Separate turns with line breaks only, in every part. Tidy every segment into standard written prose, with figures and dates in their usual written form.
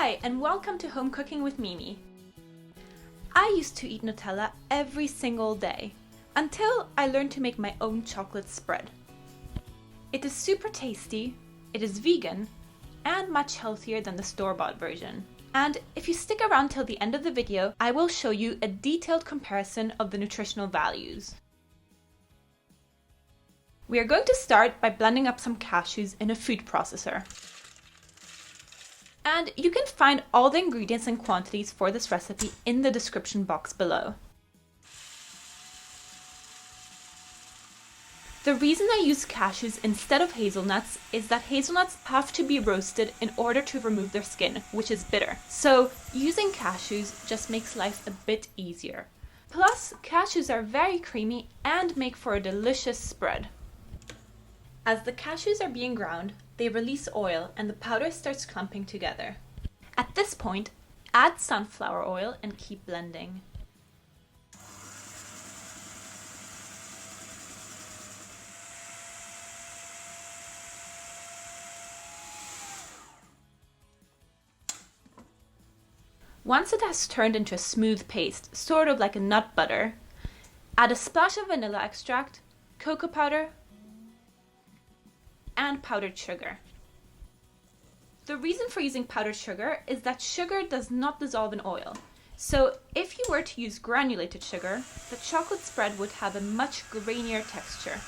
Hi, and welcome to Home Cooking with Mimi. I used to eat Nutella every single day until I learned to make my own chocolate spread. It is super tasty, it is vegan, and much healthier than the store-bought version. And if you stick around till the end of the video, I will show you a detailed comparison of the nutritional values. We are going to start by blending up some cashews in a food processor. And you can find all the ingredients and quantities for this recipe in the description box below. The reason I use cashews instead of hazelnuts is that hazelnuts have to be roasted in order to remove their skin, which is bitter. So using cashews just makes life a bit easier. Plus, cashews are very creamy and make for a delicious spread. As the cashews are being ground, they release oil and the powder starts clumping together. At this point, add sunflower oil and keep blending. Once it has turned into a smooth paste, sort of like a nut butter, add a splash of vanilla extract, cocoa powder, and powdered sugar. The reason for using powdered sugar is that sugar does not dissolve in oil. So if you were to use granulated sugar, the chocolate spread would have a much grainier texture.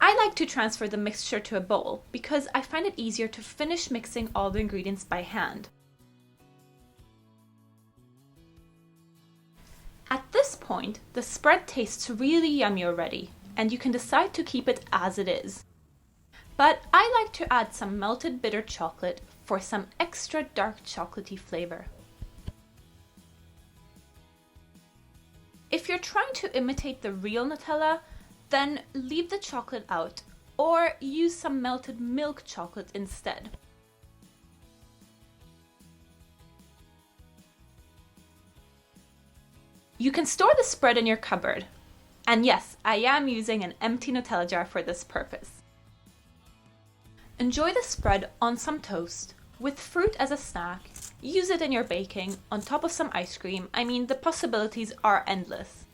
I like to transfer the mixture to a bowl because I find it easier to finish mixing all the ingredients by hand. At this point, the spread tastes really yummy already, and you can decide to keep it as it is. But I like to add some melted bitter chocolate for some extra dark chocolatey flavor. If you're trying to imitate the real Nutella, then leave the chocolate out or use some melted milk chocolate instead. You can store the spread in your cupboard. And yes, I am using an empty Nutella jar for this purpose. Enjoy the spread on some toast, with fruit as a snack, use it in your baking, on top of some ice cream. I mean, the possibilities are endless.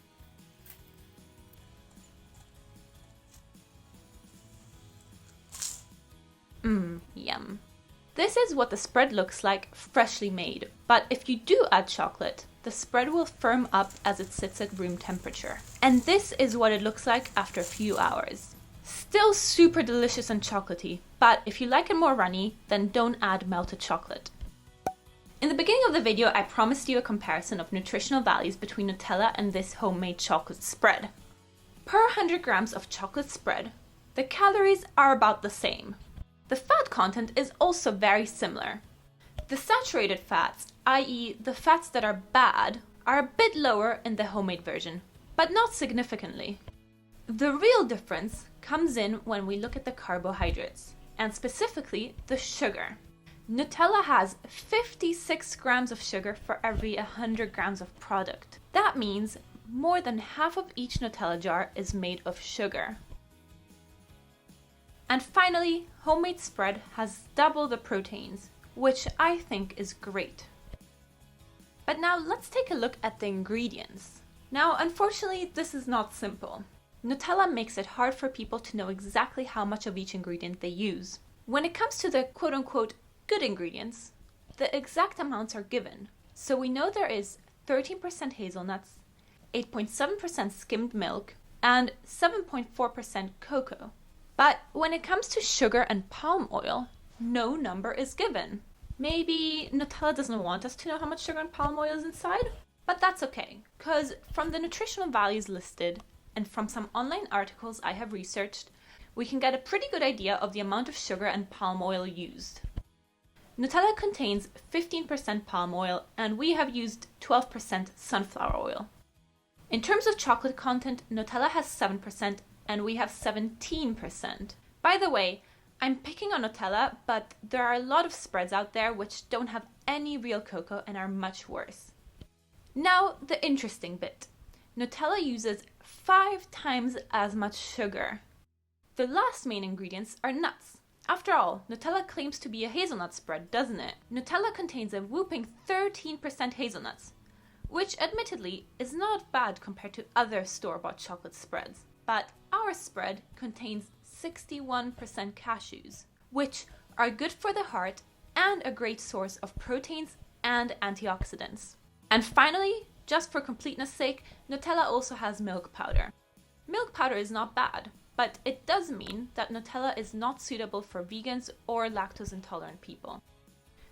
Yum. This is what the spread looks like freshly made, but if you do add chocolate, the spread will firm up as it sits at room temperature. And this is what it looks like after a few hours. Still super delicious and chocolatey, but if you like it more runny, then don't add melted chocolate. In the beginning of the video, I promised you a comparison of nutritional values between Nutella and this homemade chocolate spread. Per 100 grams of chocolate spread, the calories are about the same. The fat content is also very similar. The saturated fats, i.e. the fats that are bad, are a bit lower in the homemade version, but not significantly. The real difference comes in when we look at the carbohydrates, and specifically the sugar. Nutella has 56 grams of sugar for every 100 grams of product. That means more than half of each Nutella jar is made of sugar. And finally, homemade spread has double the proteins, which I think is great. But now let's take a look at the ingredients. Now, unfortunately, this is not simple. Nutella makes it hard for people to know exactly how much of each ingredient they use. When it comes to the quote-unquote good ingredients, the exact amounts are given. So we know there is 13% hazelnuts, 8.7% skimmed milk, and 7.4% cocoa. But when it comes to sugar and palm oil, no number is given. Maybe Nutella doesn't want us to know how much sugar and palm oil is inside? But that's okay, because from the nutritional values listed and from some online articles I have researched, we can get a pretty good idea of the amount of sugar and palm oil used. Nutella contains 15% palm oil and we have used 12% sunflower oil. In terms of chocolate content, Nutella has 7% and we have 17%. By the way, I'm picking on Nutella, but there are a lot of spreads out there which don't have any real cocoa and are much worse. Now, the interesting bit. Nutella uses 5 times as much sugar. The last main ingredients are nuts. After all, Nutella claims to be a hazelnut spread, doesn't it? Nutella contains a whopping 13% hazelnuts, which admittedly is not bad compared to other store-bought chocolate spreads. But our spread contains 61% cashews, which are good for the heart and a great source of proteins and antioxidants. And finally, just for completeness sake, Nutella also has milk powder. Milk powder is not bad, but it does mean that Nutella is not suitable for vegans or lactose intolerant people.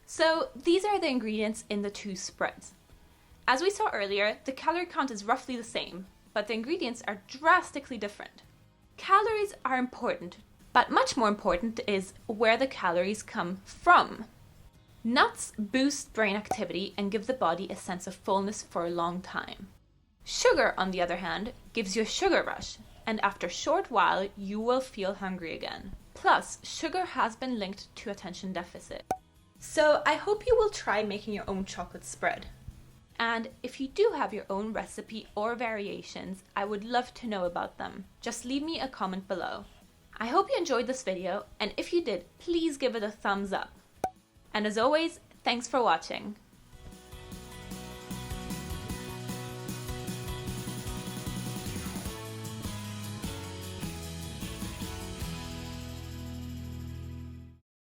So these are the ingredients in the two spreads. As we saw earlier, the calorie count is roughly the same, but the ingredients are drastically different. Calories are important, but much more important is where the calories come from. Nuts boost brain activity and give the body a sense of fullness for a long time. Sugar, on the other hand, gives you a sugar rush, and after a short while you will feel hungry again. Plus, sugar has been linked to attention deficit. So I hope you will try making your own chocolate spread. And if you do have your own recipe or variations, I would love to know about them. Just leave me a comment below. I hope you enjoyed this video, and if you did, please give it a thumbs up. And as always, thanks for watching.